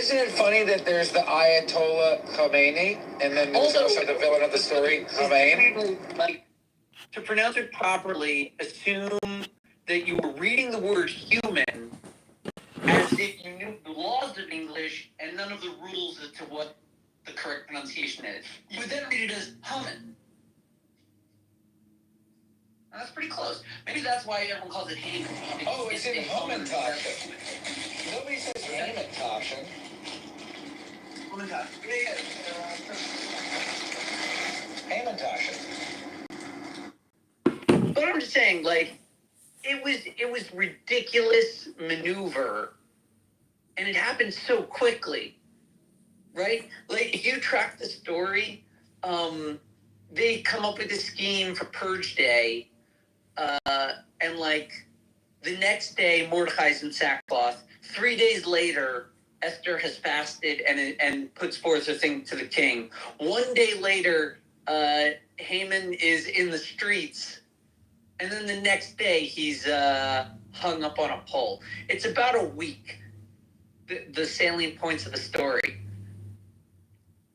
isn't it funny that there's the Ayatollah Khomeini, and then there's also the villain of the story, Khomeini? Like, to pronounce it properly, assume that you were reading the word human as if you knew the laws of English and none of the rules as to what the correct pronunciation is. You would then read it as human. That's pretty close. Maybe that's why everyone calls it Haman. Oh, it's in Hamantashen. Nobody says Hamantashen. Hamantashen. Hamantashen. But I'm just saying, like, it was ridiculous maneuver, and it happened so quickly, right? Like, if you track the story, they come up with a scheme for Purge Day, and like the next day, Mordecai's in sackcloth. 3 days later, Esther has fasted and puts forth a thing to the king. 1 day later, Haman is in the streets, and then the next day he's hung up on a pole. It's about a week. The salient points of the story,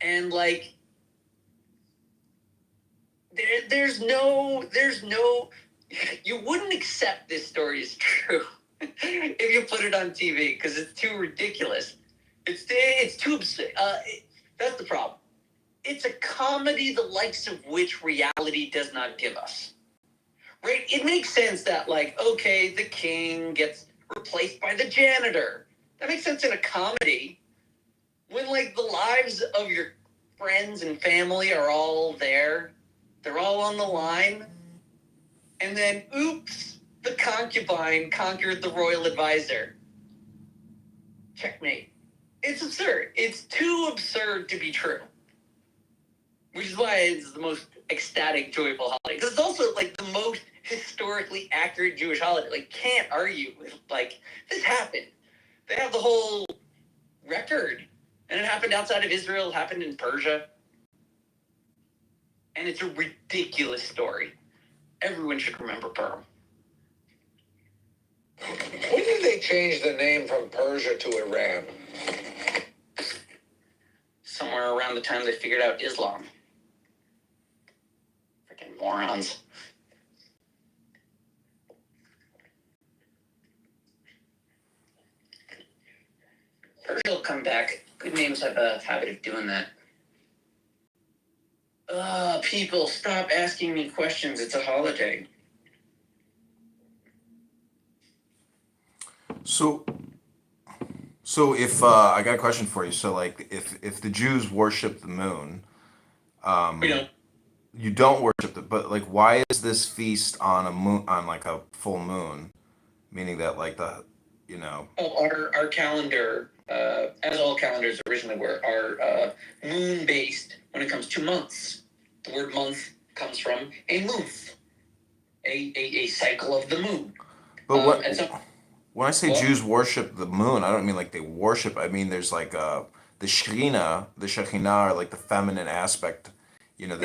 and like there's no. You wouldn't accept this story as true if you put it on TV because it's too ridiculous. It's too absurd. That's the problem. It's a comedy the likes of which reality does not give us. Right? It makes sense that, like, okay, the king gets replaced by the janitor. That makes sense in a comedy. When, like, the lives of your friends and family are all there, they're all on the line, and then, oops, the concubine conquered the royal advisor. Checkmate. It's absurd. It's too absurd to be true. Which is why it's the most ecstatic, joyful holiday. Because it's also, like, the most historically accurate Jewish holiday. Like, can't argue with, like, this happened. They have the whole record. And it happened outside of Israel. It happened in Persia. And it's a ridiculous story. Everyone should remember Purim. When did they change the name from Persia to Iran? Somewhere around the time they figured out Islam. Freaking morons. Persia will come back. Good names have a habit of doing that. People, stop asking me questions. It's a holiday. So if I got a question for you. So like if the Jews worship the moon, We don't. you don't worship it, but like why is this feast on a moon, on like a full moon? Meaning that like Our calendar, as all calendars originally were, are moon-based when it comes to months. The word month comes from a month, a cycle of the moon. But when I say What? Jews worship the moon, I don't mean like they worship. I mean there's like the Shekhinah, or like the feminine aspect. No,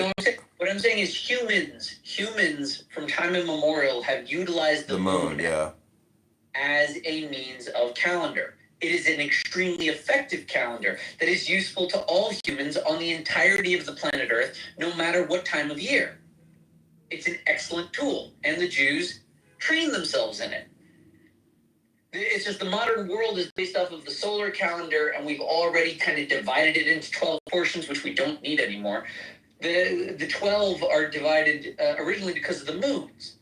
what I'm saying is humans from time immemorial have utilized the moon, yeah. as a means of calendar. It is an extremely effective calendar that is useful to all humans on the entirety of the planet Earth, no matter what time of year. It's an excellent tool, and the Jews train themselves in it. It's just the modern world is based off of the solar calendar, and we've already kind of divided it into 12 portions, which we don't need anymore. The 12 are divided originally because of the moons.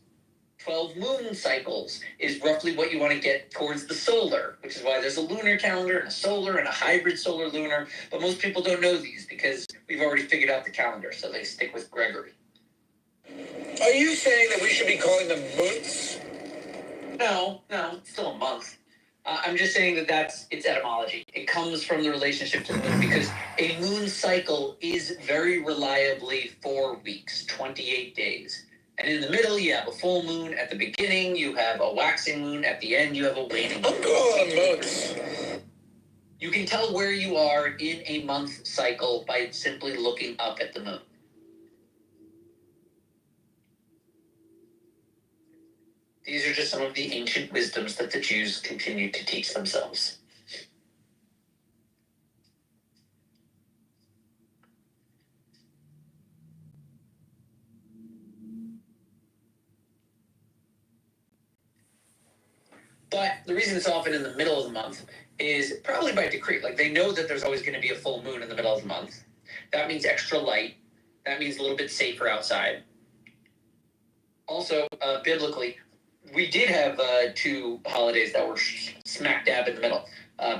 12 moon cycles is roughly what you want to get towards the solar, which is why there's a lunar calendar and a solar and a hybrid solar lunar. But most people don't know these because we've already figured out the calendar, so they stick with Gregory. Are you saying that we should be calling them months? No, it's still a month. I'm just saying that its etymology. It comes from the relationship to the moon because a moon cycle is very reliably 4 weeks, 28 days. And in the middle, you have a full moon. At the beginning, you have a waxing moon. At the end, you have a waning moon. I'm calling months. You can tell where you are in a month cycle by simply looking up at the moon. These are just some of the ancient wisdoms that the Jews continue to teach themselves. But the reason it's often in the middle of the month is probably by decree. Like they know that there's always going to be a full moon in the middle of the month. That means extra light. That means a little bit safer outside. Also, biblically, we did have two holidays that were smack dab in the middle.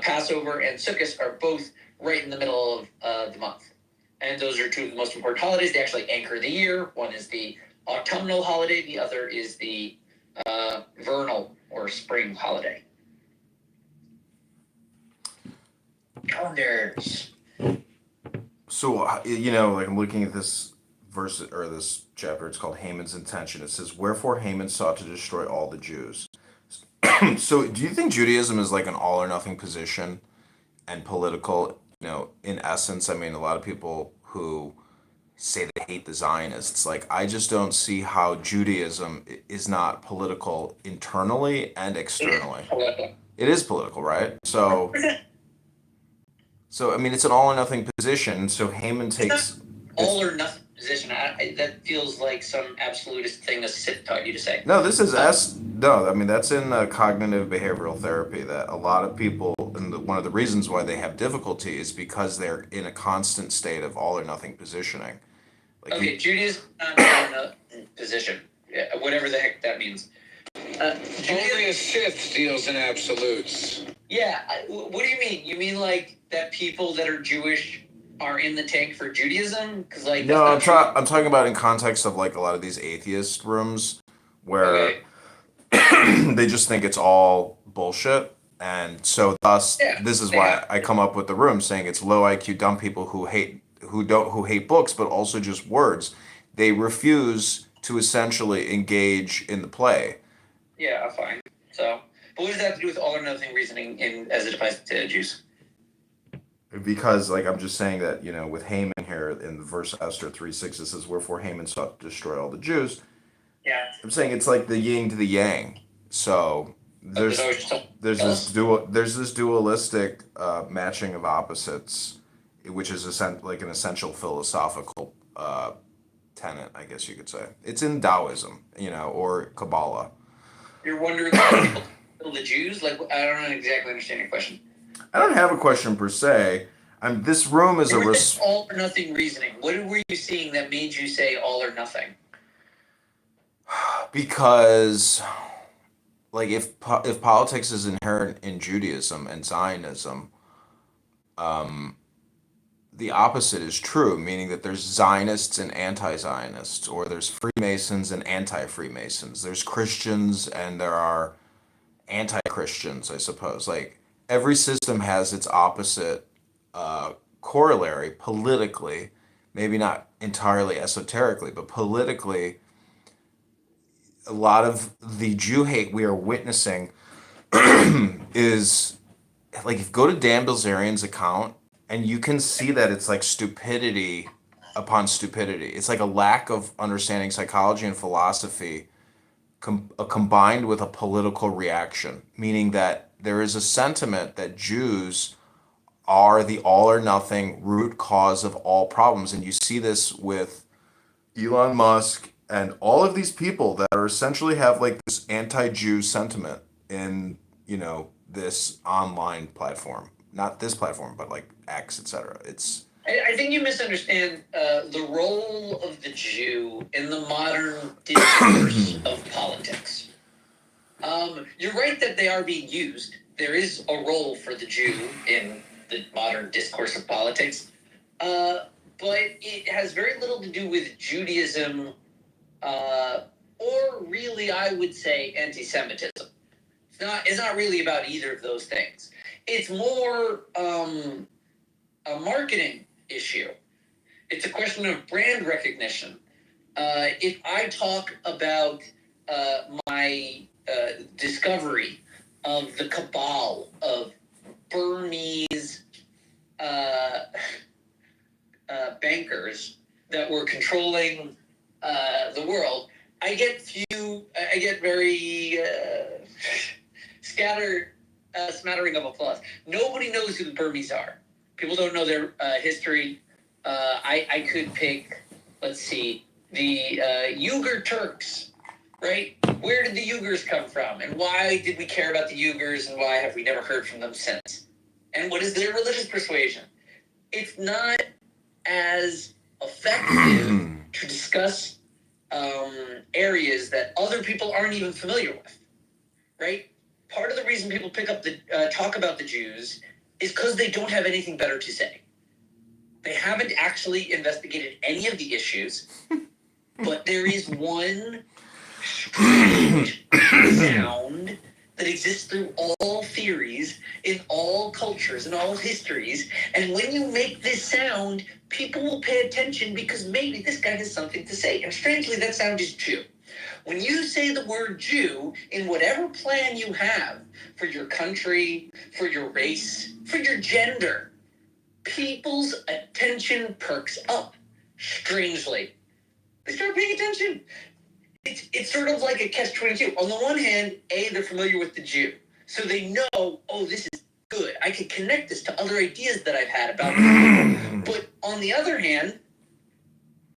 Passover and Sukkot are both right in the middle of the month. And those are two of the most important holidays. They actually anchor the year. One is the autumnal holiday. The other is the vernal or spring holiday. Calendars. So, you know, like I'm looking at this verse or this chapter, it's called Haman's Intention. It says, "Wherefore Haman sought to destroy all the Jews." So, do you think Judaism is like an all or nothing position and political, you know, in essence? I mean, a lot of people who say they hate the Zionists, like, I just don't see how Judaism is not political internally and externally. It is political, right? So I mean, it's an all or nothing position. So Haman takes All or nothing position. That feels like some absolutist thing a Sith taught you to say. no. This is no. I mean, that's in cognitive behavioral therapy. That a lot of people, and one of the reasons why they have difficulty is because they're in a constant state of all or nothing positioning. Like Okay, Judaism not in a position. Yeah, whatever the heck that means. Only a Sith deals in absolutes. Yeah, what do you mean? You mean like that people that are Jewish are in the tank for Judaism? Because like no, I'm that's not I'm talking about in context of like a lot of these atheist rooms where okay. they just think it's all bullshit. And so thus Yeah, this is they why have. I come up with the room saying it's low IQ dumb people who hate books but also just words. They refuse to essentially engage in the play. Yeah, fine. So, but what does that have to do with all or nothing reasoning as it applies to Jews? Because like I'm just saying that, you know, with Haman here in the verse Esther 3:6 it says, "Wherefore Haman sought to destroy all the Jews." Yeah. I'm saying it's like the yin to the yang. So There's always something else. there's this dualistic matching of opposites, which is like an essential philosophical tenet, I guess you could say. It's in Taoism, you know, or Kabbalah. You're wondering why people kill the Jews? Like, I don't exactly understand your question. I don't have a question per se. This room is a all or nothing reasoning. What were you seeing that made you say all or nothing? because like if politics is inherent in Judaism and Zionism, the opposite is true, meaning that there's Zionists and anti-Zionists, or there's Freemasons and anti-Freemasons. There's Christians and there are anti-Christians, I suppose. Like every system has its opposite corollary politically, maybe not entirely esoterically, but politically. A lot of the Jew hate we are witnessing is like if you go to Dan Bilzerian's account and you can see that it's like stupidity upon stupidity. It's like a lack of understanding psychology and philosophy combined with a political reaction, meaning that there is a sentiment that Jews are the all or nothing root cause of all problems. And you see this with Elon Musk and all of these people that are essentially have like this anti-Jew sentiment in, you know, this online platform. Not this platform, but like X, etc. It's I think you misunderstand the role of the Jew in the modern discourse of politics. You're right that they are being used. There is a role for the Jew in the modern discourse of politics, but it has very little to do with Judaism, or really, I would say, anti-Semitism. It's not really about either of those things. It's more a marketing issue. It's a question of brand recognition. If I talk about my discovery of the cabal of Burmese bankers that were controlling the world, I get very smattering of applause. Nobody knows who the Burmese are. People don't know their history. I could pick, let's see, the Uyghur Turks, right? Where did the Uyghurs come from? And why did we care about the Uyghurs? And why have we never heard from them since? And what is their religious persuasion? It's not as effective to discuss areas that other people aren't even familiar with, right? Part of the reason people talk about the Jews is because they don't have anything better to say. They haven't actually investigated any of the issues, but there is one strange sound that exists through all theories, in all cultures, in all histories, and when you make this sound, people will pay attention because maybe this guy has something to say. And strangely, that sound is Jew. When you say the word Jew in whatever plan you have for your country, for your race, for your gender, people's attention perks up. Strangely, they start paying attention. It's sort of like a catch-22. On the one hand, they're familiar with the Jew, so they know, oh, this is good. I can connect this to other ideas that I've had about them. But on the other hand,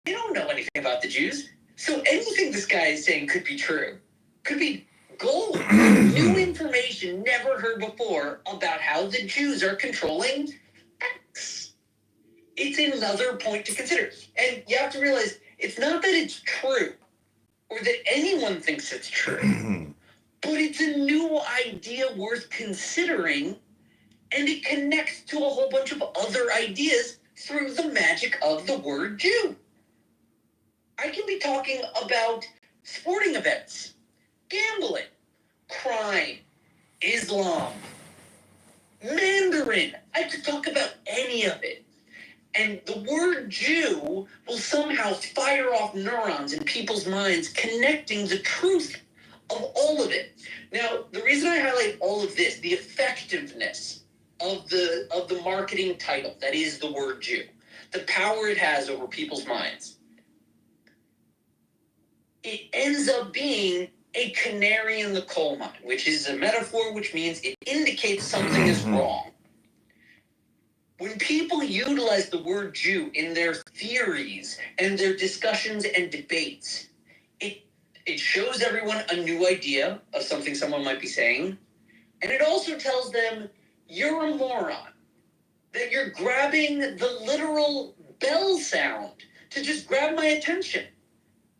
they don't know anything about the Jews, so anything this guy is saying could be true. Could be gold. New information never heard before about how the Jews are controlling X. It's another point to consider. And you have to realize, it's not that it's true, or that anyone thinks it's true, but it's a new idea worth considering, and it connects to a whole bunch of other ideas through the magic of the word Jew. I can be talking about sporting events, gambling, crime, Islam, Mandarin. I could talk about any of it. And the word Jew will somehow fire off neurons in people's minds, connecting the truth of all of it. Now, the reason I highlight all of this, the effectiveness of the marketing title, that is the word Jew, the power it has over people's minds, it ends up being a canary in the coal mine, which is a metaphor, which means it indicates something is wrong. When people utilize the word Jew in their theories and their discussions and debates, it shows everyone a new idea of something someone might be saying, and it also tells them, you're a moron, that you're grabbing the literal bell sound to just grab my attention.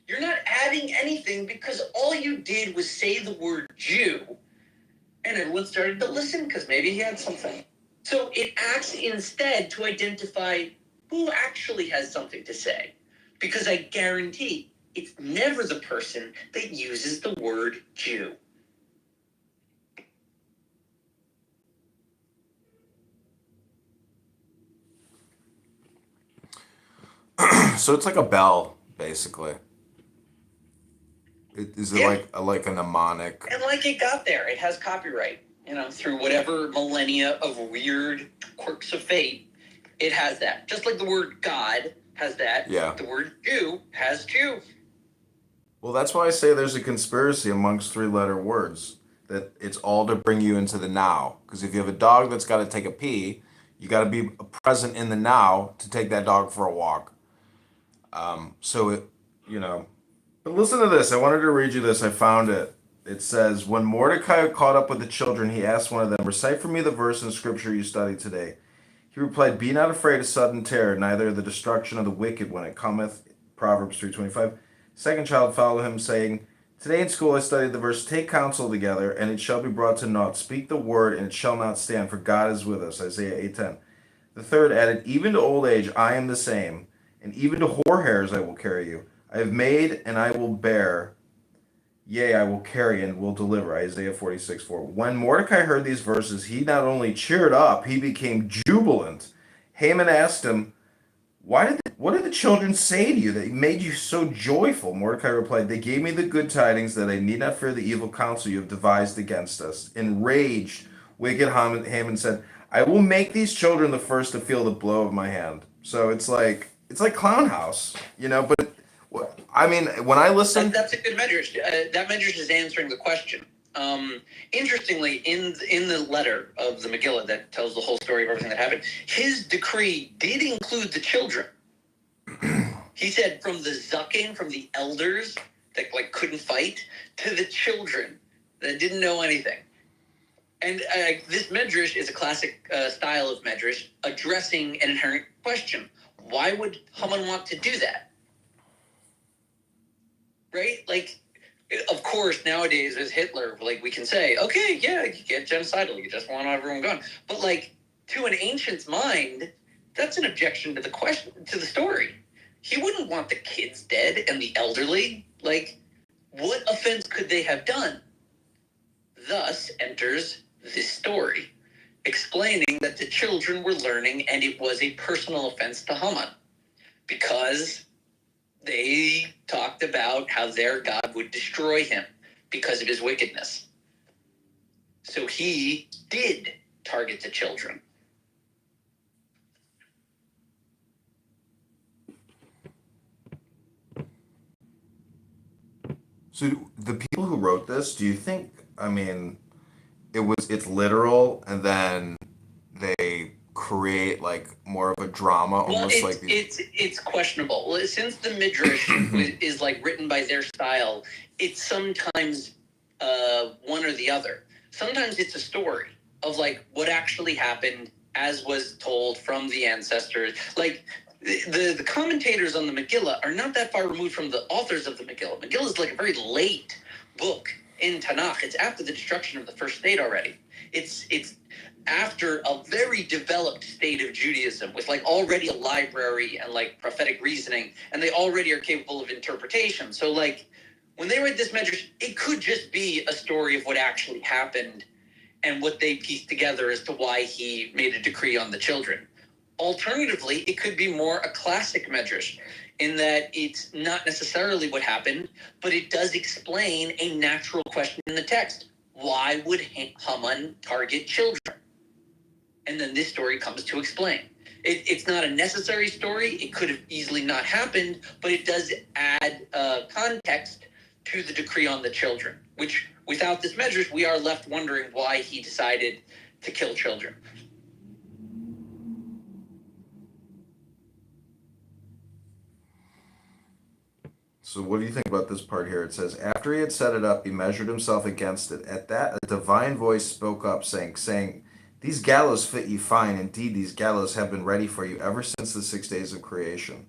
You're not adding anything because all you did was say the word Jew, and everyone started to listen because maybe he had something. So it acts instead to identify who actually has something to say. Because I guarantee it's never the person that uses the word Jew. So it's like a bell, basically. Is it like a mnemonic? And like it got there, it has copyright. Through whatever millennia of weird quirks of fate, it has that. Just like the word God has that. Yeah. The word Jew has Jew. Well, that's why I say there's a conspiracy amongst three-letter words, that it's all to bring you into the now. Because if you have a dog that's got to take a pee, you got to be present in the now to take that dog for a walk. But listen to this. I wanted to read you this. I found it. It says, when Mordecai caught up with the children, he asked one of them, recite for me the verse in scripture you studied today. He replied, be not afraid of sudden terror, neither the destruction of the wicked when it cometh. Proverbs 3:25. Second child followed him, saying, today in school I studied the verse, take counsel together, and it shall be brought to naught. Speak the word, and it shall not stand, for God is with us. Isaiah 8:10. The third added, even to old age I am the same, and even to hoar hairs I will carry you. I have made, and I will bear. Yea, I will carry and will deliver. Isaiah 46:4. When Mordecai heard these verses, he not only cheered up, he became jubilant. Haman asked him, what did the children say to you that made you so joyful? Mordecai replied, they gave me the good tidings that I need not fear the evil counsel you have devised against us. Enraged, wicked Haman said, I will make these children the first to feel the blow of my hand. So it's like Clown House, but I mean, when I listen, that's a good measure. That measure is answering the question. Interestingly, in the letter of the Megillah that tells the whole story of everything that happened, his decree did include the children. He said, from the Zucking, from the elders that like couldn't fight to the children that didn't know anything. And this medrash is a classic style of medrash addressing an inherent question. Why would Haman want to do that? Right? Like, of course, nowadays with Hitler, like we can say, okay, yeah, you get genocidal, you just want everyone gone. But like, to an ancient's mind, that's an objection to the question, to the story. He wouldn't want the kids dead and the elderly. Like, what offense could they have done? Thus enters this story, explaining that the children were learning and it was a personal offense to Haman because they talked about how their God would destroy him because of his wickedness. So he did target the children. So the people who wrote this, do you think, I mean, it's literal and then they create like more of a drama, Well, almost like these... it's questionable. Well, since the midrash is like written by their style, it's sometimes one or the other. Sometimes it's a story of like what actually happened as was told from the ancestors. Like the commentators on the Megillah are not that far removed from the authors of the Megillah. Megillah is like a very late book in Tanakh. It's after the destruction of the first state already. It's after a very developed state of Judaism with like already a library and like prophetic reasoning, and they already are capable of interpretation. So like when they read this medrash, it could just be a story of what actually happened and what they pieced together as to why he made a decree on the children. Alternatively, it could be more a classic medrash in that it's not necessarily what happened, but it does explain a natural question in the text. Why would Haman target children? And then this story comes to explain. It's not a necessary story. It could have easily not happened, but it does add context to the decree on the children, which without this medrash, we are left wondering why he decided to kill children. So what do you think about this part here? It says, after he had set it up, he measured himself against it. At that, a divine voice spoke up, saying, these gallows fit you fine. Indeed, these gallows have been ready for you ever since the 6 days of creation.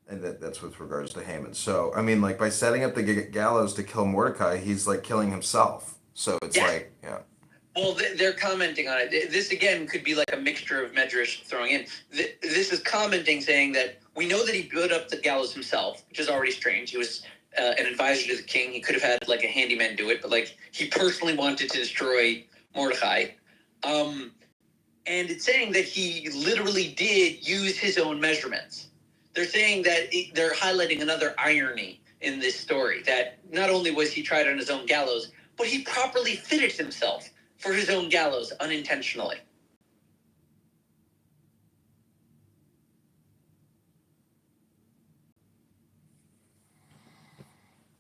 And that's with regards to Haman. So, I mean, like, by setting up the gallows to kill Mordecai, he's, like, killing himself. So it's like, yeah. Well, they're commenting on it. This, again, could be like a mixture of medrash throwing in. This is commenting, saying that we know that he built up the gallows himself, which is already strange. He was an advisor to the king. He could have had, like, a handyman do it, but, like, he personally wanted to destroy Mordecai. And it's saying that he literally did use his own measurements. They're saying that they're highlighting another irony in this story, that not only was he tried on his own gallows, but he properly fitted himself for his own gallows unintentionally.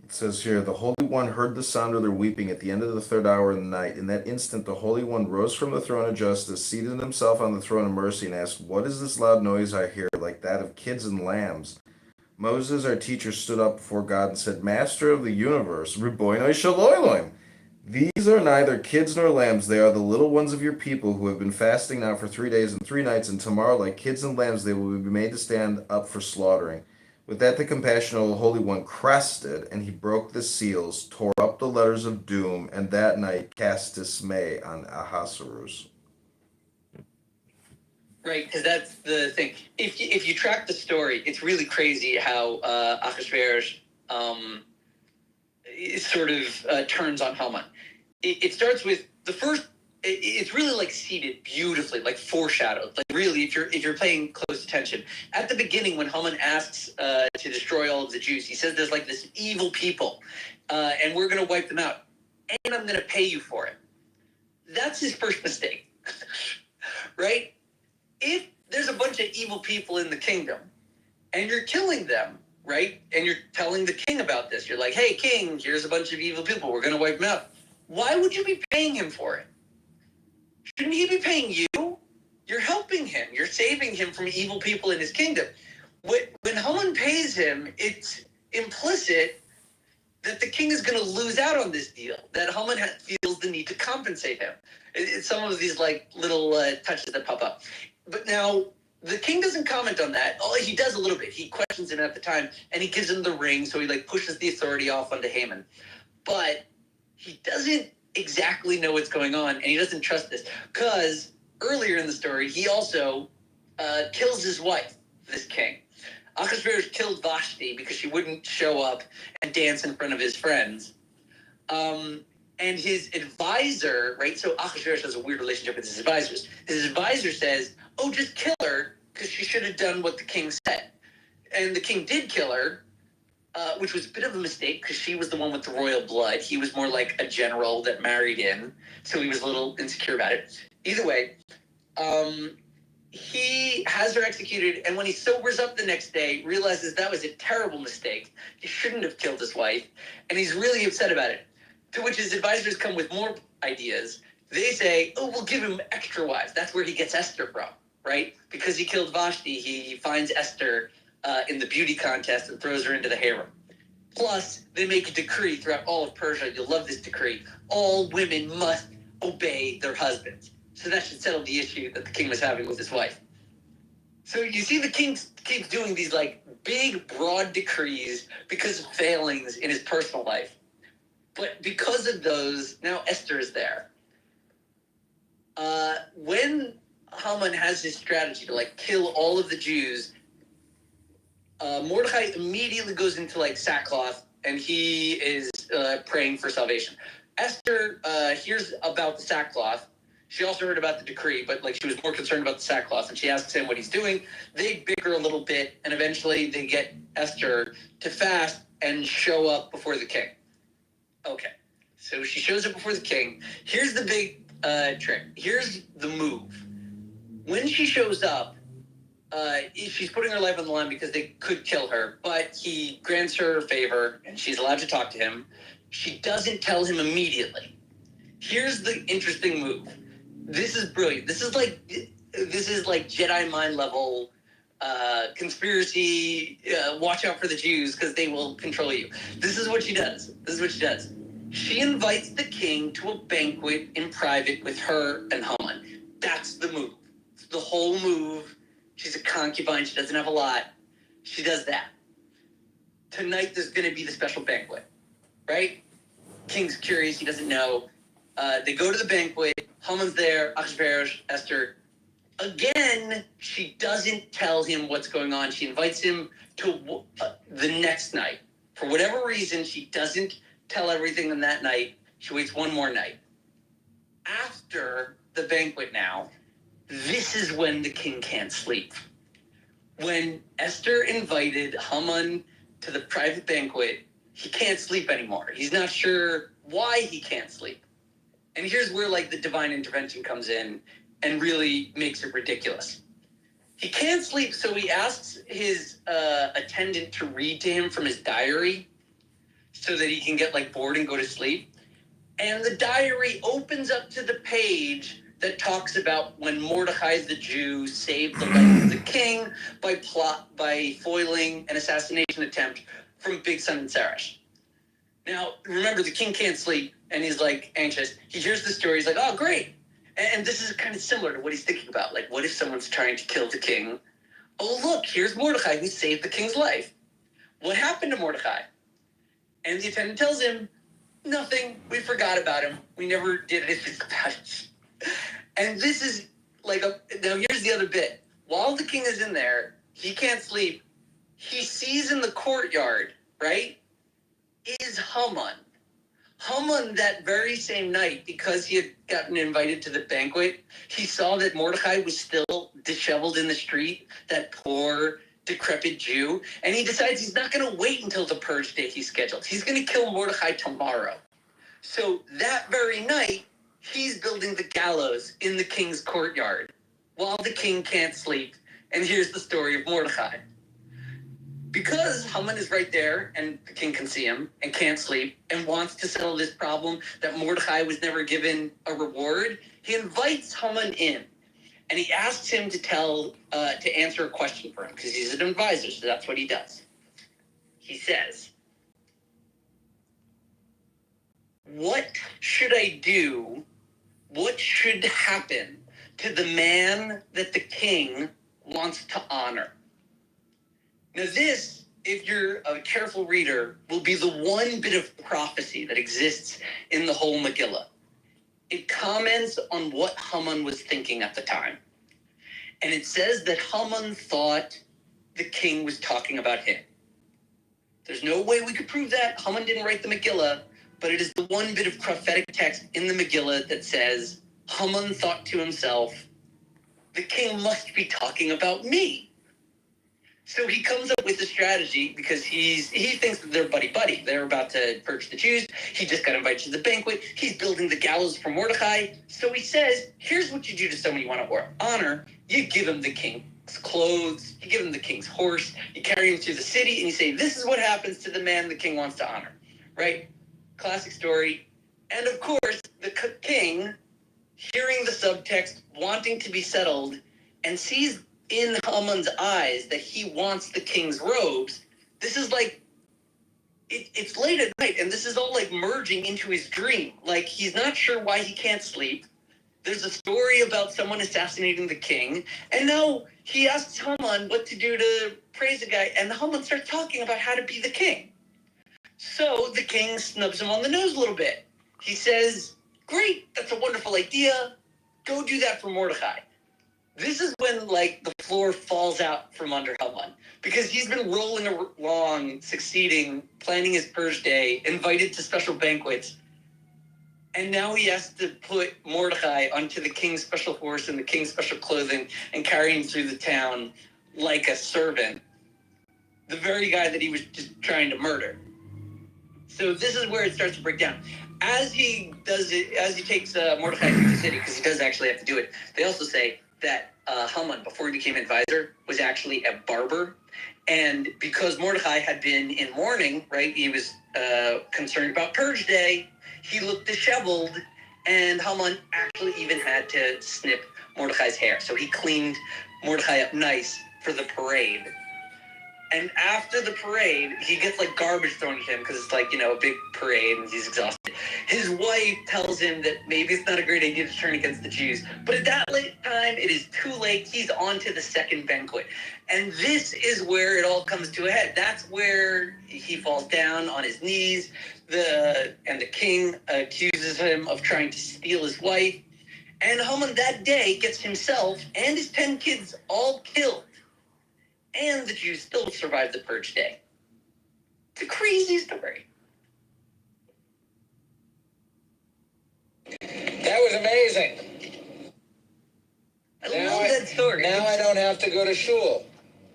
It says here, the Holy One heard the sound of their weeping at the end of the third hour of the night. In that instant, the Holy One rose from the throne of justice, seated himself on the throne of mercy, and asked, what is this loud noise I hear, like that of kids and lambs? Moses, our teacher, stood up before God and said, Master of the universe, Ribono Shel Olam, these are neither kids nor lambs. They are the little ones of your people who have been fasting now for 3 days and 3 nights, and tomorrow, like kids and lambs, they will be made to stand up for slaughtering. With that, the compassionate Holy One crested, and he broke the seals, tore up the letters of doom, and that night cast dismay on Ahasuerus. Right, because that's the thing. If you track the story, it's really crazy how Ahasuerus sort of turns on Haman. It starts with the first. It's really like seeded beautifully, like foreshadowed. Like really, if you're paying close attention, at the beginning when Haman asks to destroy all of the Jews, he says there's like this evil people, and we're going to wipe them out, and I'm going to pay you for it. That's his first mistake, right? If there's a bunch of evil people in the kingdom, and you're killing them, right? And you're telling the king about this. You're like, hey, king, here's a bunch of evil people. We're going to wipe them out. Why would you be paying him for it? Shouldn't he be paying you? You're helping him. You're saving him from evil people in his kingdom. When Haman pays him, it's implicit that the king is going to lose out on this deal, that Haman feels the need to compensate him. It's some of these like little touches that pop up. But now the king doesn't comment on that. Oh, he does a little bit. He questions him at the time, and he gives him the ring, so he like pushes the authority off onto Haman. But he doesn't exactly know what's going on, and he doesn't trust this, because earlier in the story, he also kills his wife, this king. Ahasuerus killed Vashti because she wouldn't show up and dance in front of his friends. And his advisor, right? So Ahasuerus has a weird relationship with his advisors. His advisor says, oh, just kill her because she should have done what the king said. And the king did kill her, which was a bit of a mistake because she was the one with the royal blood. He was more like a general that married in, so he was a little insecure about it. Either way, he has her executed, and when he sobers up the next day, realizes that was a terrible mistake. He shouldn't have killed his wife, and he's really upset about it. To which his advisors come with more ideas. They say, oh, we'll give him extra wives. That's where he gets Esther from, right? Because he killed Vashti, he finds Esther in the beauty contest and throws her into the harem. Plus, they make a decree throughout all of Persia. You'll love this decree. All women must obey their husbands. So that should settle the issue that the king was having with his wife. So you see the king keeps doing these like big, broad decrees because of failings in his personal life. But because of those, now Esther is there. When Haman has his strategy to like kill all of the Jews, Mordecai immediately goes into like sackcloth, and he is praying for salvation. Esther hears about the sackcloth. She also heard about the decree, but like she was more concerned about the sackcloth, and she asks him what he's doing. They bicker a little bit, and eventually they get Esther to fast and show up before the king. Okay, so she shows up before the king. Here's the big trick. Here's the move. When she shows up, she's putting her life on the line because they could kill her, but he grants her a favor, and she's allowed to talk to him. She doesn't tell him immediately. Here's the interesting move. This is brilliant. This is like Jedi mind level conspiracy. Watch out for the Jews because they will control you. This is what she does. She invites the king to a banquet in private with her and Haman. That's the move. It's the whole move. She's a concubine. She doesn't have a lot. She does that. Tonight there's going to be the special banquet, right? King's curious. He doesn't know. They go to the banquet. Haman's there. Ahasuerus, Esther. Again, she doesn't tell him what's going on. She invites him to the next night. For whatever reason, she doesn't tell everything on that night. She waits one more night. After the banquet now, this is when the king can't sleep. When Esther invited Haman to the private banquet, he can't sleep anymore. He's not sure why he can't sleep. And here's where like the divine intervention comes in and really makes it ridiculous. He can't sleep, so he asks his attendant to read to him from his diary so that he can get like bored and go to sleep. And the diary opens up to the page that talks about when Mordecai the Jew saved the life of the king by foiling an assassination attempt from Big Son and Sarash. Now, remember, the king can't sleep, and he's like anxious. He hears the story. He's like, oh, great. And this is kind of similar to what he's thinking about. Like, what if someone's trying to kill the king? Oh, look, here's Mordecai who saved the king's life. What happened to Mordecai? And the attendant tells him, nothing. We forgot about him. We never did anything about it. And this is like now here's the other bit. While the king is in there, he can't sleep. He sees in the courtyard, right, is Haman. Haman that very same night, because he had gotten invited to the banquet, he saw that Mordecai was still disheveled in the street, that poor, decrepit Jew, and he decides he's not going to wait until the purge day he's scheduled. He's going to kill Mordecai tomorrow. So that very night, he's building the gallows in the king's courtyard while the king can't sleep. And here's the story of Mordecai. Because Haman is right there and the king can see him and can't sleep and wants to settle this problem that Mordecai was never given a reward, he invites Haman in and he asks him to answer a question for him because he's an advisor, so that's what he does. he says, "What should I do? What should happen to the man that the king wants to honor?" Now this, if you're a careful reader, will be the one bit of prophecy that exists in the whole Megillah. It comments on what Haman was thinking at the time. And it says that Haman thought the king was talking about him. There's no way we could prove that. Haman didn't write the Megillah, but it is the one bit of prophetic text in the Megillah that says Haman thought to himself, the king must be talking about me. So he comes up with a strategy because he thinks that they're buddy-buddy. They're about to purge the Jews. He just got invited to the banquet. He's building the gallows for Mordecai. So he says, here's what you do to someone you want to honor. You give him the king's clothes. You give him the king's horse. You carry him through the city, and you say, this is what happens to the man the king wants to honor. Right? Classic story. And of course, the king, hearing the subtext, wanting to be settled, and sees in Haman's eyes that he wants the king's robes. This is like, it's late at night, and this is all like merging into his dream. Like, he's not sure why he can't sleep. There's a story about someone assassinating the king, and now he asks Haman what to do to praise a guy, and Haman starts talking about how to be the king. So the king snubs him on the nose a little bit. He says, great, that's a wonderful idea. Go do that for Mordecai. This is when, like, the floor falls out from under Haman, because he's been rolling along, succeeding, planning his purge day, invited to special banquets, and now he has to put Mordecai onto the king's special horse and the king's special clothing and carry him through the town like a servant, the very guy that he was just trying to murder. So this is where it starts to break down. As he does it, as he takes Mordecai through the city, because he does actually have to do it, they also say that Haman, before he became advisor, was actually a barber. And because Mordecai had been in mourning, right, he was concerned about Purge Day, he looked disheveled, and Haman actually even had to snip Mordecai's hair. So he cleaned Mordecai up nice for the parade. And after the parade, he gets like garbage thrown at him because it's like, a big parade and he's exhausted. His wife tells him that maybe it's not a great idea to turn against the Jews. But at that late time, it is too late. He's on to the second banquet. And this is where it all comes to a head. That's where he falls down on his knees. And the king accuses him of trying to steal his wife. And Haman that day gets himself and his 10 kids all killed. And the Jews still survived the Purge Day. It's a crazy story. That was amazing. I love that story. Now I don't have to go to shul.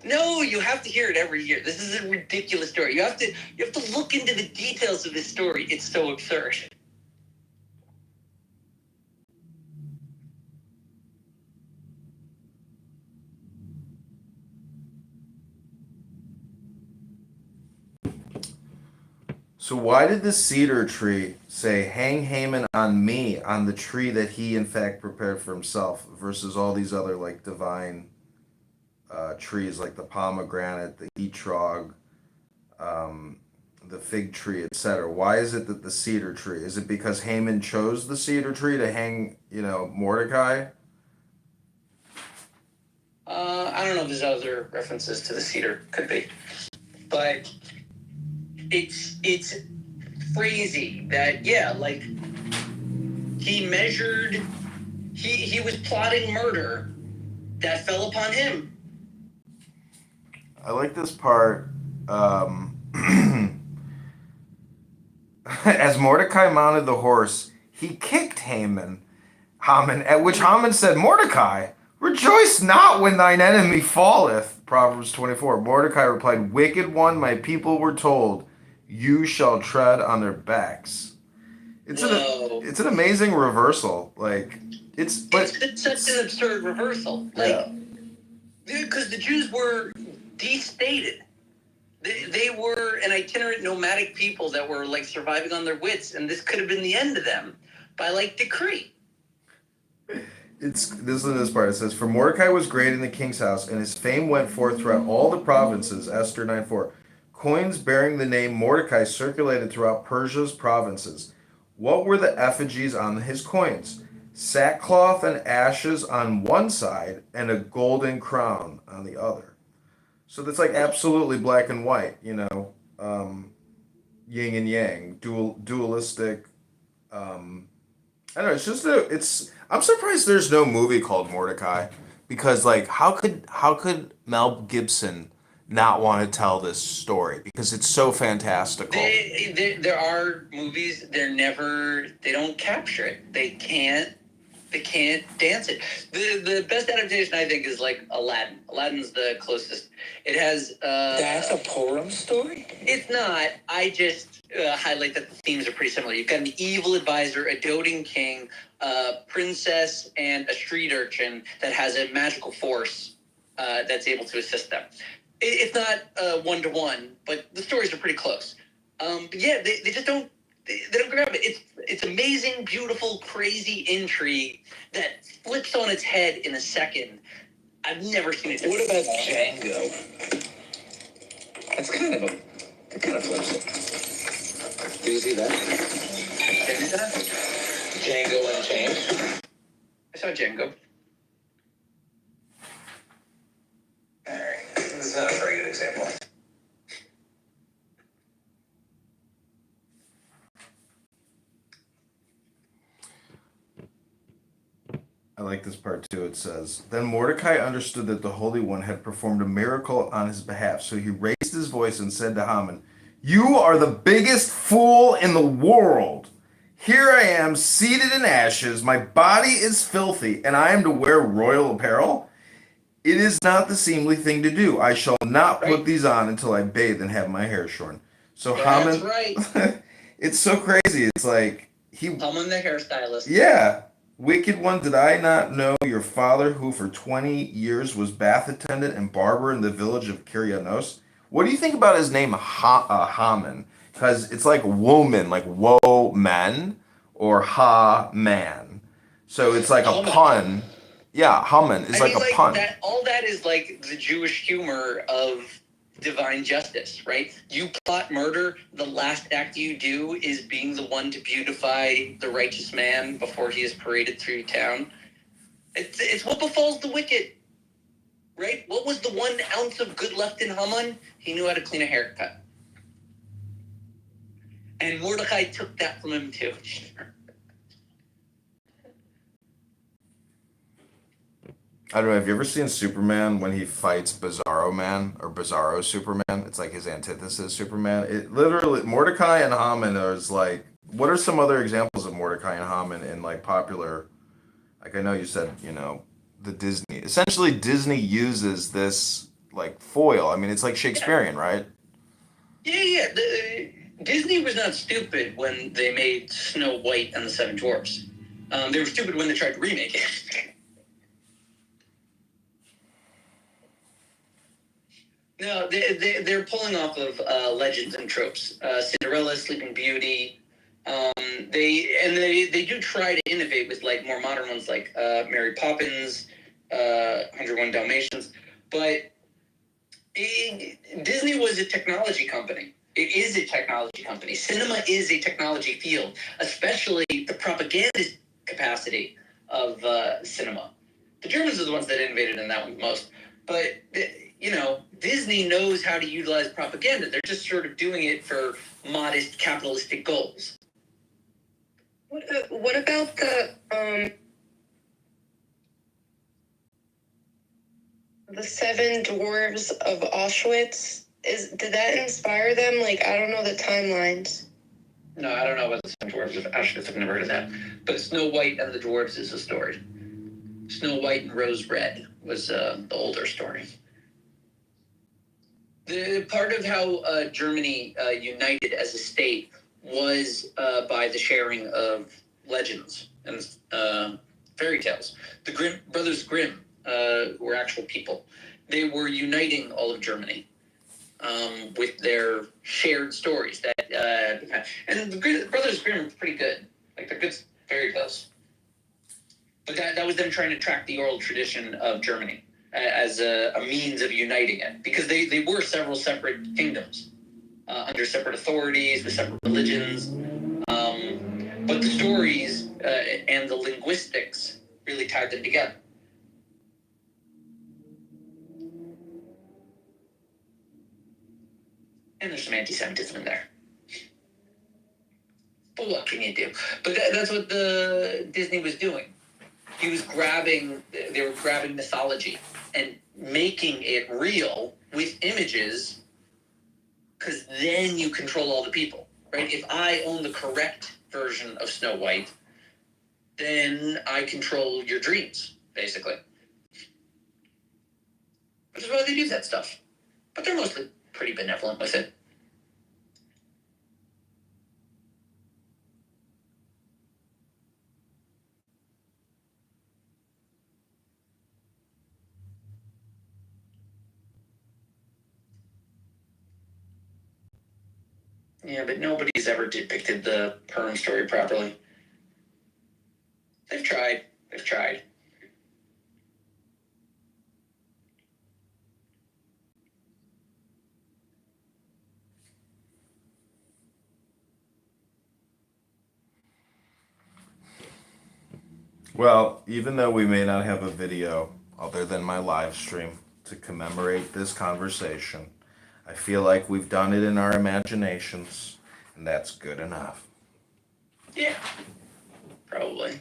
No, you have to hear it every year. This is a ridiculous story. You have to look into the details of this story. It's so absurd. So why did the cedar tree say, hang Haman on me, on the tree that he in fact prepared for himself, versus all these other like divine trees like the pomegranate, the etrog, the fig tree, etc.? Why is it that the cedar tree? Is it because Haman chose the cedar tree to hang, Mordecai? I don't know if there's other references to the cedar. Could be. But it's crazy that, like, he measured, he was plotting murder that fell upon him. I like this part. As Mordecai mounted the horse, he kicked Haman, at which Haman said, Mordecai, rejoice not when thine enemy falleth. Proverbs 24. Mordecai replied, wicked one, my people were told, you shall tread on their backs. It's an amazing reversal. Like, it's such an absurd reversal. Like, because the Jews were destated. They were an itinerant nomadic people that were like surviving on their wits, and this could have been the end of them by like decree. This is this part. It says, for Mordecai was great in the king's house, and his fame went forth throughout all the provinces, Esther 9:4, Coins bearing the name Mordecai circulated throughout Persia's provinces. What were the effigies on his coins? Sackcloth and ashes on one side and a golden crown on the other. So that's like absolutely black and white, yin and yang, dualistic. I don't know. It's just it's. I'm surprised there's no movie called Mordecai, because like how could Mel Gibson not want to tell this story, because it's so fantastical. There are movies. They don't capture it. They can't dance it. The best adaptation, I think, is like Aladdin. Aladdin's the closest. It has. That's a Purim story? It's not. I just highlight that the themes are pretty similar. You've got an evil advisor, a doting king, a princess, and a street urchin that has a magical force that's able to assist them. It's not one-to-one, but the stories are pretty close. But yeah, they just don't. They don't grab it. It's amazing, beautiful, crazy intrigue that flips on its head in a second. I've never seen it. What about Django? That kind of flips it. Did you see that? Django Unchained. I saw Django. Alright, this is not a very good example. I like this part too. It says, Then Mordecai understood that the Holy One had performed a miracle on his behalf. So he raised his voice and said to Haman, You are the biggest fool in the world. Here I am, seated in ashes. My body is filthy, and I am to wear royal apparel? It is not the seemly thing to do. I shall not put these on until I bathe and have my hair shorn. So Haman, That's right. it's so crazy. It's like Haman the hairstylist. Yeah. Wicked one, did I not know your father, who for 20 years was bath attendant and barber in the village of Kirianos? What do you think about his name, Haman? Because it's like woman, like woe man, or ha man. So it's like a pun. Yeah, Haman is like a pun. All that is like the Jewish humor of divine justice, right? You plot murder, the last act you do is being the one to beautify the righteous man before he is paraded through town. It's what befalls the wicked, right? What was the 1 ounce of good left in Haman? He knew how to clean a haircut. And Mordecai took that from him too. I don't know. Have you ever seen Superman when he fights Bizarro Man or Bizarro Superman? It's like his antithesis Superman. It literally, Mordecai and Haman is like, what are some other examples of Mordecai and Haman in like popular, like I know you said, the Disney. Essentially, Disney uses this like foil. I mean, it's like Shakespearean, right? Yeah. Disney was not stupid when they made Snow White and the Seven Dwarfs. They were stupid when they tried to remake it. No, they're pulling off of legends and tropes. Cinderella, Sleeping Beauty. They do try to innovate with like more modern ones like Mary Poppins, 101 Dalmatians. But Disney was a technology company. It is a technology company. Cinema is a technology field, especially the propaganda capacity of cinema. The Germans are the ones that innovated in that one most. But Disney knows how to utilize propaganda. They're just sort of doing it for modest capitalistic goals. What about the Seven Dwarves of Auschwitz? Did that inspire them? Like, I don't know the timelines. No, I don't know about the Seven Dwarves of Auschwitz. I've never heard of that. But Snow White and the Dwarves is a story. Snow White and Rose Red was the older story. The part of how Germany united as a state was by the sharing of legends and fairy tales. The Brothers Grimm were actual people. They were uniting all of Germany with their shared stories. And the Brothers Grimm are pretty good. Like, they're good fairy tales. But that was them trying to track the oral tradition of Germany as a means of uniting it, because they were several separate kingdoms. under separate authorities with separate religions. But the stories and the linguistics really tied them together. And there's some anti-Semitism in there. But what can you do? But that's what the Disney was doing. They were grabbing mythology and making it real with images, because then you control all the people, right? If I own the correct version of Snow White, then I control your dreams, basically. Which is why they do that stuff. But they're mostly pretty benevolent with it. Yeah, but nobody's ever depicted the Perm story properly. They've tried. Well, even though we may not have a video other than my live stream to commemorate this conversation, I feel like we've done it in our imaginations, and that's good enough. Yeah, probably.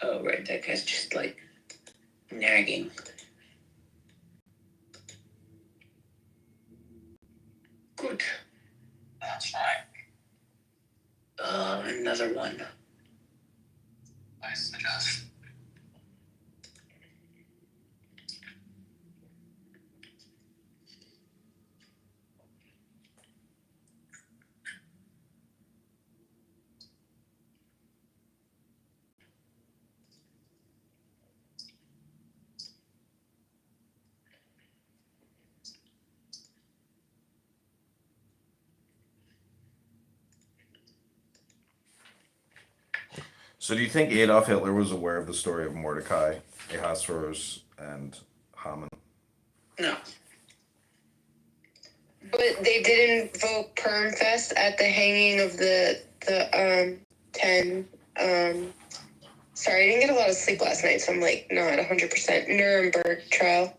Oh, right, that guy's just like nagging. Good. That's fine. Another one. I suggest. So, do you think Adolf Hitler was aware of the story of Mordecai, Ahasuerus, and Haman? No. But they did invoke Permfest at the hanging of the 10. Sorry, I didn't get a lot of sleep last night, so I'm like not 100% Nuremberg trial.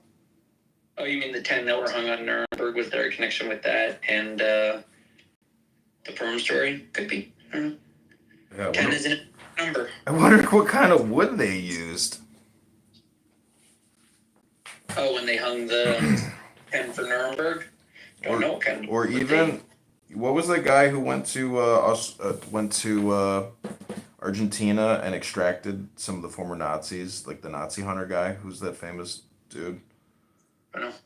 Oh, you mean the 10 that were hung on Nuremberg? Was there a connection with that and the Perm story? Could be. I don't know. Yeah, 10 isn't a number. I wonder what kind of wood they used. Oh, when they hung the 10 for Nuremberg? Don't know what kind of Or wood even, what was the guy who went to Argentina and extracted some of the former Nazis, like the Nazi hunter guy? Who's that famous dude? I don't know.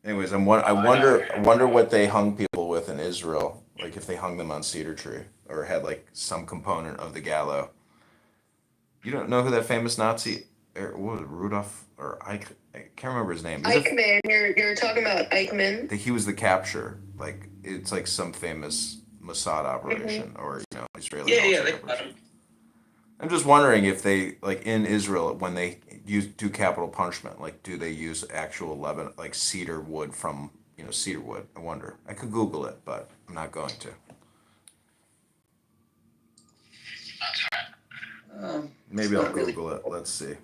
Anyways, I wonder what they hung people with in Israel, like if they hung them on cedar tree or had like some component of the gallows. You don't know who that famous Nazi, or what was it, Rudolph or Ike? I can't remember his name. Eichmann, you're talking about Eichmann? He was the capture. Like it's like some famous Mossad operation or Israeli Yeah, military they got operation. him. I'm just wondering if they like in Israel when they do capital punishment, like do they use actual Lebanon like cedar wood from cedar wood? I wonder. I could Google it, but I'm not going to. That's right. Maybe I'll Google it. Let's see.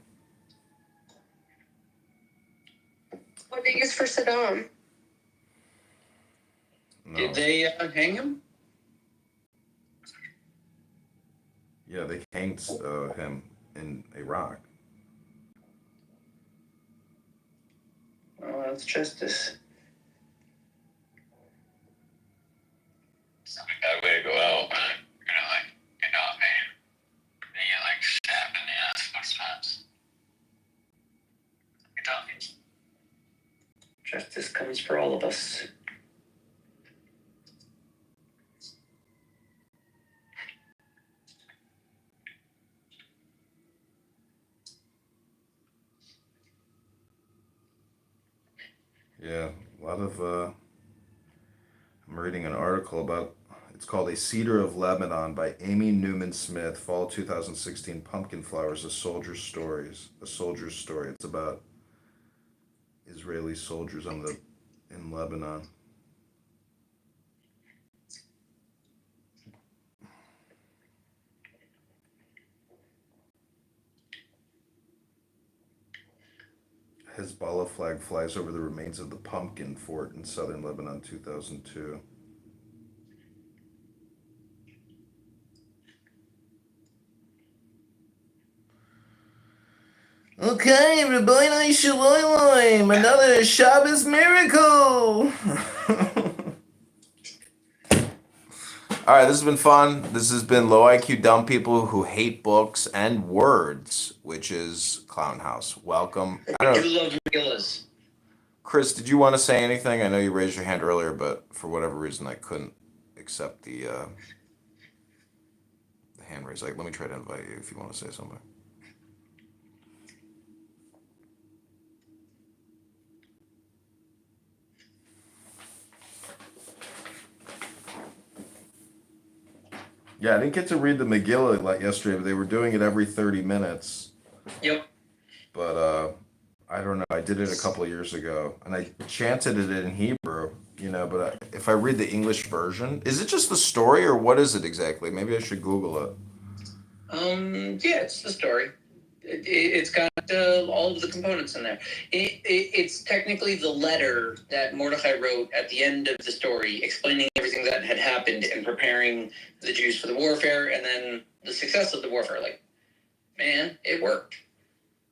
What they use for Saddam? No. Did they hang him? Yeah, they hanged him in Iraq. Oh, that's justice. It's not a bad way to go out. They get stabbed in the ass most times. Justice comes for all of us. Yeah, a lot of. I'm reading an article about It's called A Cedar of Lebanon by Amy Newman Smith, fall 2016, Pumpkin Flowers, A Soldier's Stories. A Soldier's Story. It's about Israeli soldiers in Lebanon. Hezbollah flag flies over the remains of the Pumpkin Fort in southern Lebanon, 2002. Okay, Rabbi Shalom, another Shabbos miracle. All right, this has been fun. This has been Low IQ Dumb People Who Hate Books and Words, which is Clown House. Welcome. I do love Megillas. Chris, did you want to say anything? I know you raised your hand earlier, but for whatever reason, I couldn't accept the hand raise. Like, let me try to invite you if you want to say something. Yeah, I didn't get to read the Megillah like yesterday, but they were doing it every 30 minutes. Yep. But I don't know. I did it a couple of years ago, and I chanted it in Hebrew, but if I read the English version, is it just the story, or what is it exactly? Maybe I should Google it. Yeah, it's the story. It's got all of the components in there. It's technically the letter that Mordechai wrote at the end of the story, explaining everything that had happened and preparing the Jews for the warfare, and then the success of the warfare. Like, man, it worked.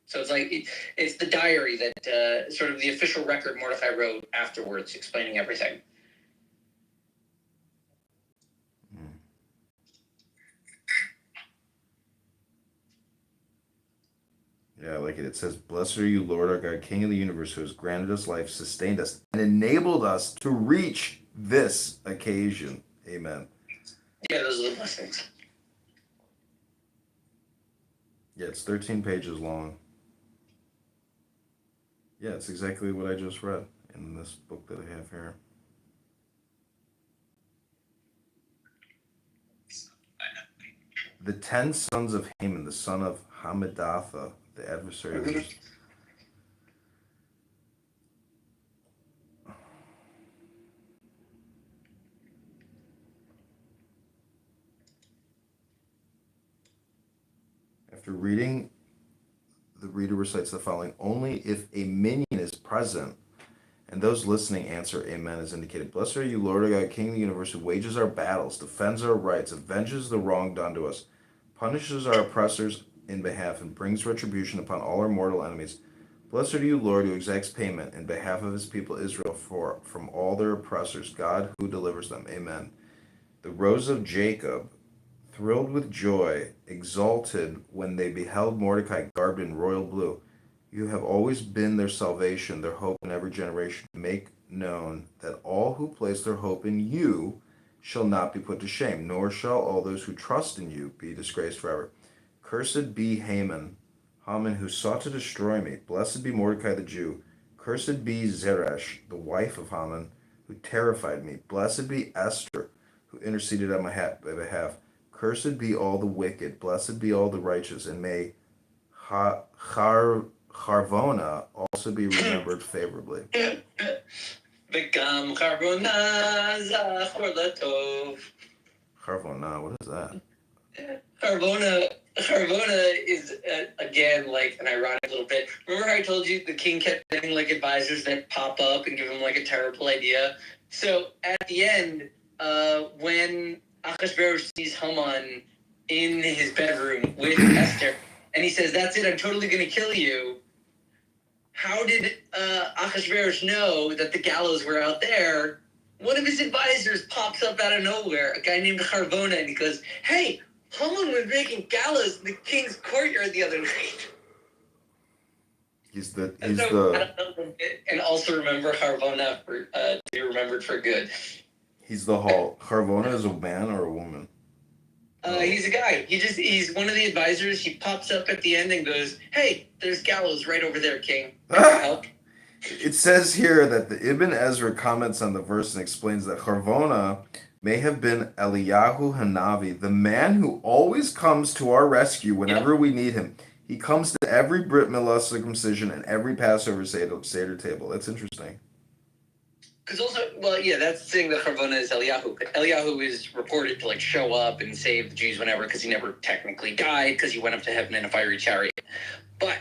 So it's like it's the diary that sort of the official record Mordechai wrote afterwards, explaining everything. Yeah, I like it. It says, "Blessed are you, Lord our God, King of the universe, who has granted us life, sustained us, and enabled us to reach this occasion." Amen. Yeah, those are the blessings. Yeah, it's 13 pages long. Yeah, it's exactly what I just read in this book that I have here. The 10 sons of Haman, the son of Hammedatha, the adversary of the After reading, the reader recites the following: only if a minion is present and those listening answer amen as indicated. Blessed are you, Lord our God, King of the universe, who wages our battles, defends our rights, avenges the wrong done to us, punishes our oppressors in behalf, and brings retribution upon all our mortal enemies. Blessed are you, Lord, who exacts payment in behalf of his people Israel from all their oppressors, God who delivers them. Amen. The rose of Jacob thrilled with joy, exulted when they beheld Mordecai garbed in royal blue. You have always been their salvation, their hope in every generation. Make known that all who place their hope in you shall not be put to shame, nor shall all those who trust in you be disgraced forever. Cursed be Haman, who sought to destroy me. Blessed be Mordecai the Jew. Cursed be Zeresh, the wife of Haman, who terrified me. Blessed be Esther, who interceded on my behalf. Cursed be all the wicked. Blessed be all the righteous. And may Harvona also be remembered favorably. V'gam Harvona zachor latov. Harvona, what is that? Harvona is, again, like an ironic little bit. Remember how I told you the king kept getting, like, advisors that pop up and give him, like, a terrible idea? So, at the end, when Achashverosh sees Haman in his bedroom with Esther, and he says, "That's it, I'm totally going to kill you," how did Achashverosh know that the gallows were out there? One of his advisors pops up out of nowhere, a guy named Harvona, and he goes, "Hey, Haman was making gallows in the king's courtyard the other night." And also remember Harvona to be remembered for good. Harvona is a man or a woman? He's a guy. He's one of the advisors. He pops up at the end and goes, "Hey, there's gallows right over there, King. Help." It says here that the Ibn Ezra comments on the verse and explains that Harvona may have been Eliyahu Hanavi, the man who always comes to our rescue whenever we need him. He comes to every Brit Milah circumcision and every Passover Seder table. That's interesting. Because also, well, yeah, that's the thing that Harvona is Eliyahu. Eliyahu is reported to like show up and save the Jews whenever, because he never technically died, because he went up to heaven in a fiery chariot. But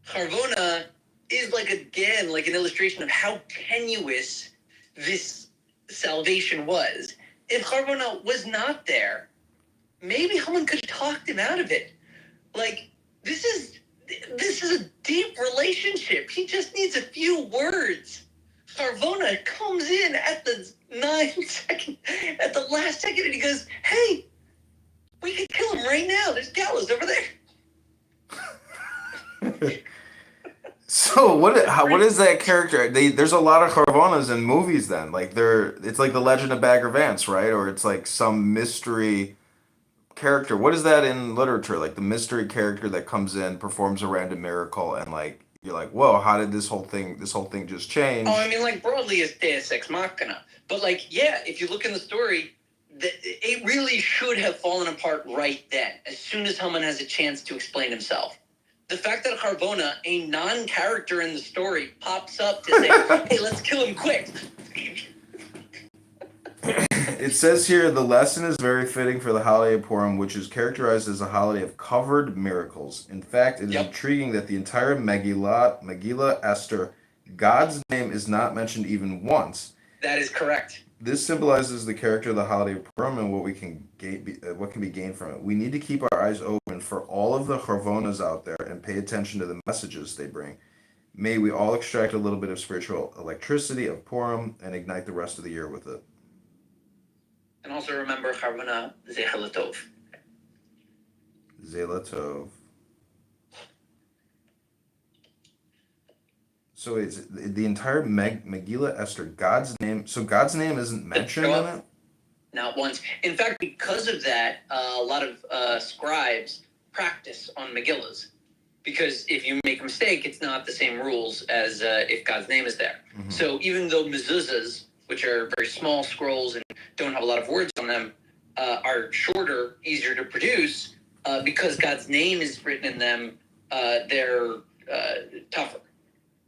Harvona is like, again, like an illustration of how tenuous this salvation was. If Harvona was not there, maybe Haman could have talked him out of it. Like, this is a deep relationship. He just needs a few words. Harvona comes in at the at the last second, and he goes, "Hey, we can kill him right now. There's gallows over there." So what is that character? There's a lot of Harvonas in movies then. Like it's like the Legend of Bagger Vance, right? Or it's like some mystery character. What is that in literature? Like the mystery character that comes in, performs a random miracle, and like you're like, whoa, how did this whole thing just change? Oh, I mean, like broadly it's Deus Ex Machina. But like, yeah, if you look in the story, it really should have fallen apart right then, as soon as Haman has a chance to explain himself. The fact that Harvona, a non-character in the story, pops up to say, "Hey, let's kill him quick." It says here, the lesson is very fitting for the holiday of Purim, which is characterized as a holiday of covered miracles. In fact, it is intriguing that the entire Megillah Esther, God's name is not mentioned even once. That is correct. This symbolizes the character of the holiday of Purim and what can be gained from it. We need to keep our eyes open for all of the Harvonas out there and pay attention to the messages they bring. May we all extract a little bit of spiritual electricity of Purim and ignite the rest of the year with it. And also remember Harvona Zehalatov. Zelatov. So it's the entire Megillah Esther, God's name. So God's name isn't mentioned in it? Not once. In fact, because of that, a lot of scribes practice on Megillahs. Because if you make a mistake, it's not the same rules as if God's name is there. Mm-hmm. So even though mezuzahs, which are very small scrolls and don't have a lot of words on them, are shorter, easier to produce, because God's name is written in them, they're tougher.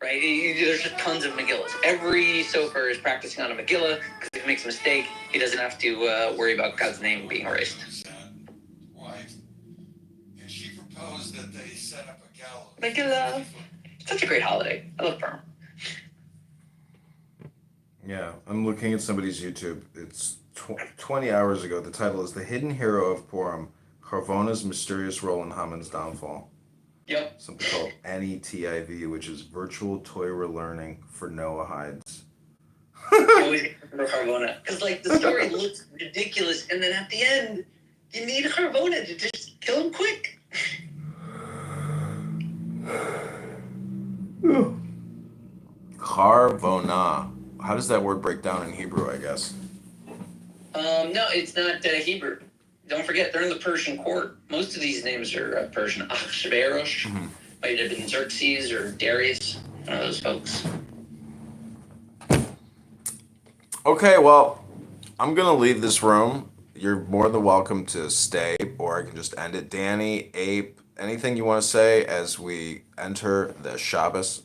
Right? There's just tons of Megillahs. Every sofer is practicing on a Megillah, because if he makes a mistake, he doesn't have to worry about God's name being erased. Wife, and she proposed that they set up a gallows. Megillah. It's such a great holiday. I love Purim. Yeah, I'm looking at somebody's YouTube. It's 20 hours ago. The title is The Hidden Hero of Purim, Harvona's Mysterious Role in Haman's Downfall. Yep. Something called NETIV, which is Virtual Torah Learning for Noah Hides. Always remember Harvona. Because, like, the story looks ridiculous, and then at the end, you need Harvona to just kill him quick. Harvona. How does that word break down in Hebrew, I guess? No, it's not Hebrew. Don't forget, they're in the Persian court. Most of these names are Persian. Achashverosh, might have been Xerxes or Darius, one of those folks. Okay, well, I'm going to leave this room. You're more than welcome to stay, or I can just end it. Danny, Ape, anything you want to say as we enter the Shabbos?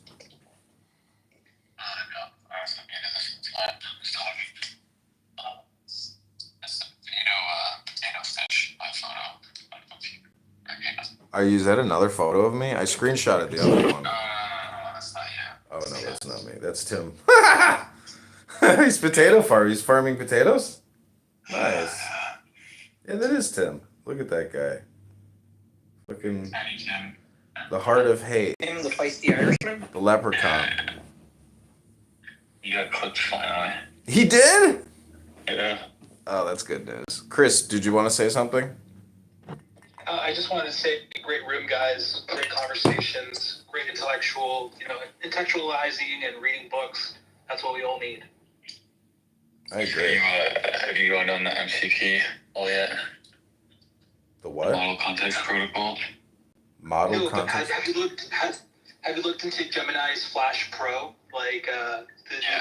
Is that another photo of me? I screenshotted the other one. That's not you. Oh, no, that's not me. That's Tim. He's potato farmer. He's farming potatoes? Nice. Yeah, that is Tim. Look at that guy. Fucking the heart of hate. Him, the feisty Irishman? The leprechaun. You got clipped finally. He did? Yeah. Oh, that's good news. Chris, did you want to say something? I just wanted to say, great room, guys. Great conversations. Great intellectualizing and reading books. That's what we all need. I agree. Have you gone on the MCP all yet? The what? Model Context Protocol. Model context. Have you looked into Gemini's Flash Pro? Like the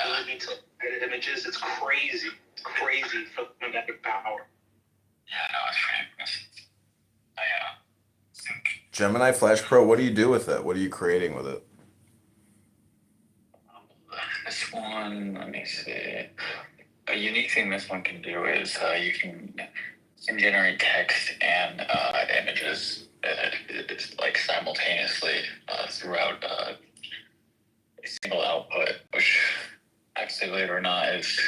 ability to edit images. It's crazy. crazy for magnetic power. Yeah, no, I think Gemini Flash Pro, what do you do with it? What are you creating with it? this one, let me see. A unique thing this one can do is you can generate text and images like simultaneously throughout a single output, which actually, believe it or not, is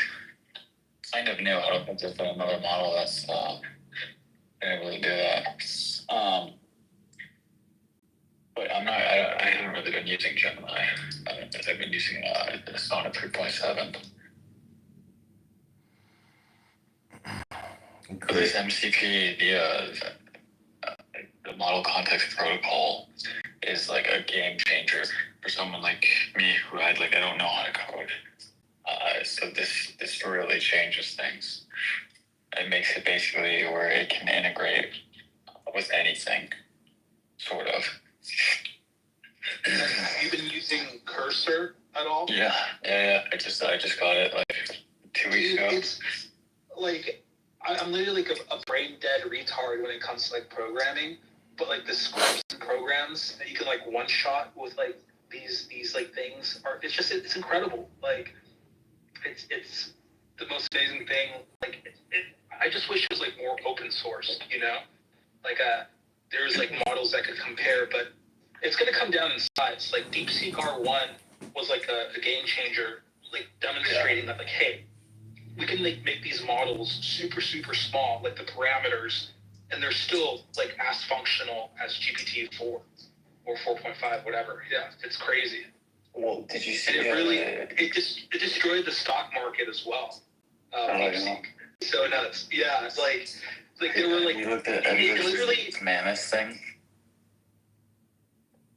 kind of new. I don't think there's been another model that's been able to do that. But I haven't really been using Gemini. I've been using Sonnet 3.7. But this MCP, the model context protocol, is like a game changer for someone like me who I don't know how to code. So this really changes things. It makes it basically where it can integrate with anything, sort of. Have you been using Cursor at all? Yeah. I just got it like 2 weeks ago. It's like I'm literally like a brain dead retard when it comes to like programming, but like the scripts and programs that you can like one shot with like these like things are it's incredible. Like it's the most amazing thing. Like I just wish it was like more open source, you know? Like there's like models that could compare, but it's gonna come down in size. Like DeepSeek R1 was like a game changer, like demonstrating that like, hey, we can like make these models super small, like the parameters, and they're still like as functional as GPT-4 or 4.5, whatever. Yeah, it's crazy. Well, did you see And it destroyed the stock market as well. DeepSeek. So nuts. Yeah, it's like they were like, you looked at literally. Manus thing?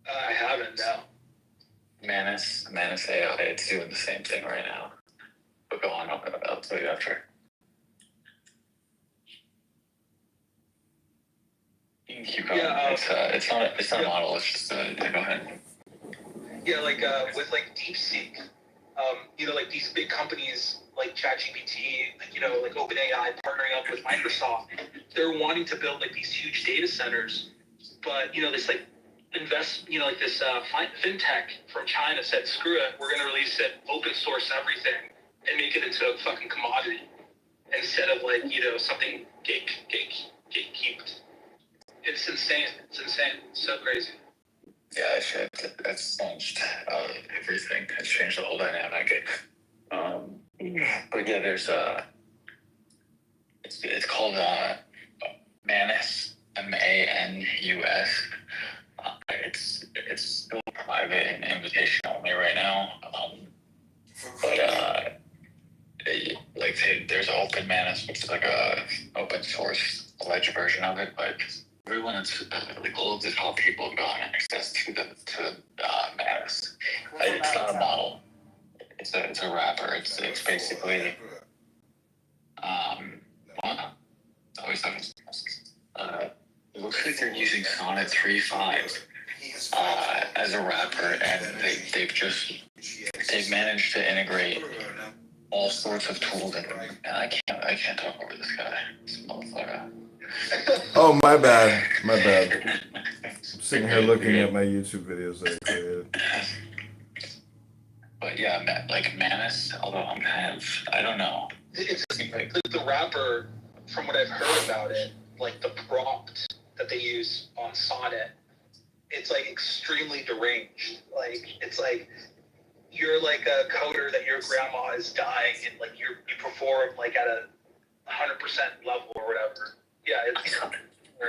I haven't, no. Manus AI, it's doing the same thing right now. But go on, I'll tell you after. You can keep going. Yeah, it's not a model, it's just go ahead. Yeah, like with like DeepSeek, you know, like these big companies like ChatGPT, like, you know, like OpenAI partnering up with Microsoft, they're wanting to build like these huge data centers, but you know, this like like this fintech from China said, screw it, we're gonna release it, open source everything, and make it into a fucking commodity instead of like, you know, something gatekeeped. It's insane. It's so crazy. Yeah, that's changed everything. It's changed the whole dynamic. But yeah, there's it's called Manus, MANUS. It's still private and invitation only right now. But there's Open Manus, which is like a open source alleged version of it, but everyone that's like all of the top people have gotten access to Manus. It's not a model. It's a wrapper. It's basically always having it looks like they're using Sonnet 3.5 as a wrapper, and they've managed to integrate all sorts of tools in it. And I can't talk over this guy. This motherfucker. Oh, my bad. I'm sitting here looking at my YouTube videos that I created. But yeah, like Manus, although I don't know. It's like the wrapper, from what I've heard about it, like the prompt that they use on Sonnet, it's like extremely deranged. Like it's like you're like a coder that your grandma is dying and like you perform like at a 100% level or whatever. Yeah,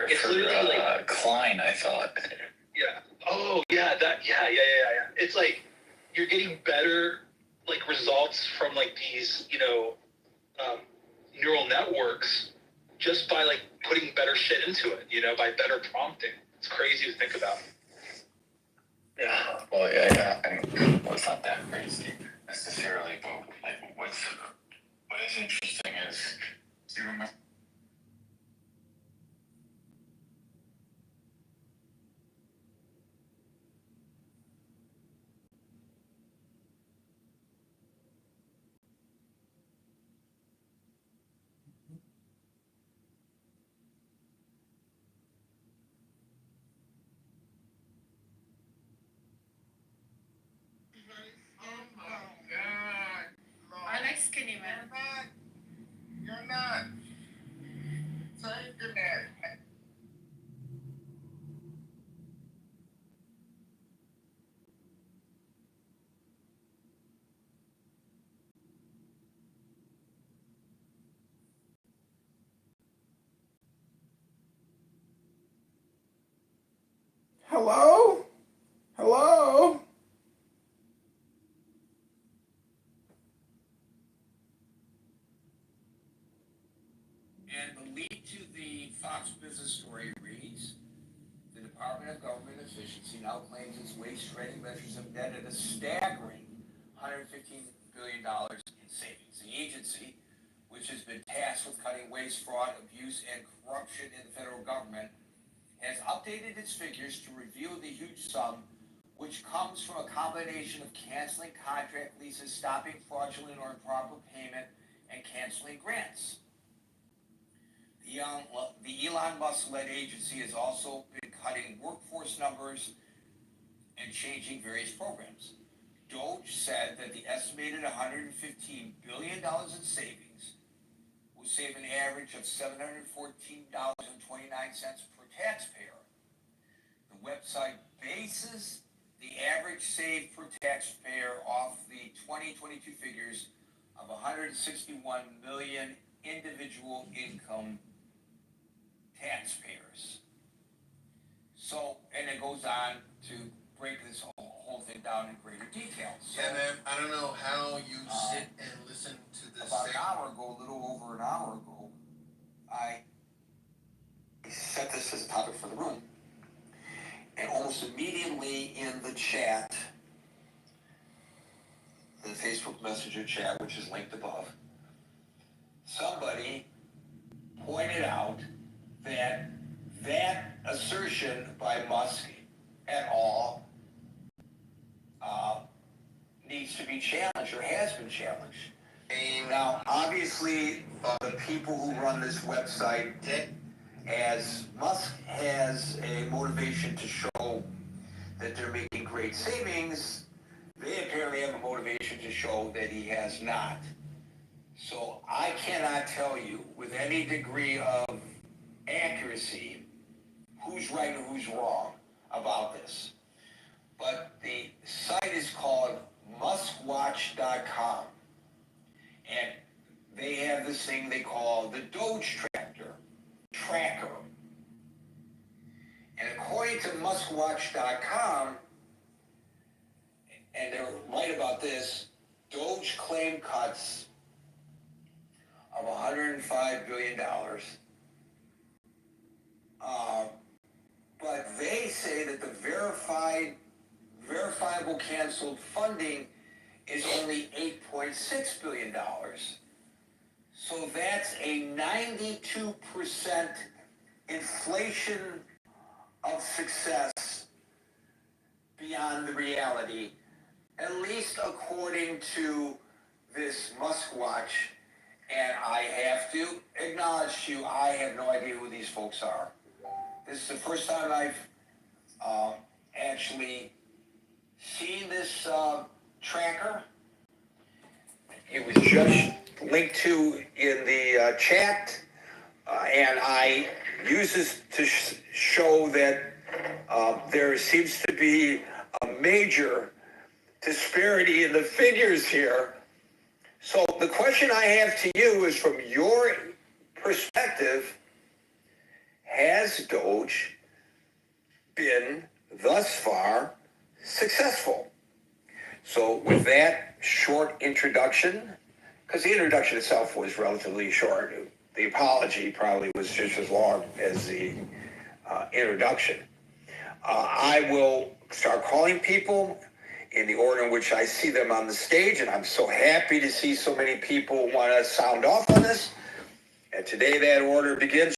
it's literally like Klein, I thought. Yeah. Oh yeah, yeah. It's like you're getting better like results from like these, you know, neural networks just by like putting better shit into it, you know, by better prompting. It's crazy to think about. Yeah. Well, yeah. I mean, well, it's not that crazy necessarily, but like what is interesting is, do you remember? And the lead to the Fox Business story reads, the Department of Government Efficiency now claims its waste shredding measures have netted a staggering $115 billion in savings. The agency, which has been tasked with cutting waste, fraud, abuse, and corruption in the federal government, has updated its figures to reveal the huge sum, which comes from a combination of canceling contract leases, stopping fraudulent or improper payment, and canceling grants. The Elon Musk-led agency has also been cutting workforce numbers and changing various programs. Doge said that the estimated $115 billion in savings will save an average of $714.29 per taxpayer. The website bases the average save per taxpayer off the 2022 figures of 161 million individual income taxpayers. So, and it goes on to break this whole thing down in greater detail. So, yeah, man, I don't know how you sit and listen to this. About an hour ago, a little over an hour ago, I set this as a topic for the room. And almost immediately in the chat, the Facebook Messenger chat, which is linked above, somebody pointed out that that assertion by Musk et al. Needs to be challenged or has been challenged. Now, obviously, the people who run this website, as Musk has a motivation to show that they're making great savings, they apparently have a motivation to show that he has not. So I cannot tell you with any degree of accuracy who's right and who's wrong about this. But the site is called muskwatch.com. And they have this thing they call the Doge Tracker. And according to muskwatch.com, and they're right about this, Doge claim cuts of $105 billion. But they say that the verifiable canceled funding is only $8.6 billion. So that's a 92% inflation of success beyond the reality, at least according to this Muskwatch. And I have to acknowledge to you, I have no idea who these folks are. This is the first time I've actually seen this tracker. It was just linked to in the chat, and I use this to show that there seems to be a major disparity in the figures here. So the question I have to you is, from your perspective, has Doge been thus far successful? So with that short introduction, because the introduction itself was relatively short, the apology probably was just as long as the introduction. I will start calling people in the order in which I see them on the stage, and I'm so happy to see so many people want to sound off on this. And today that order begins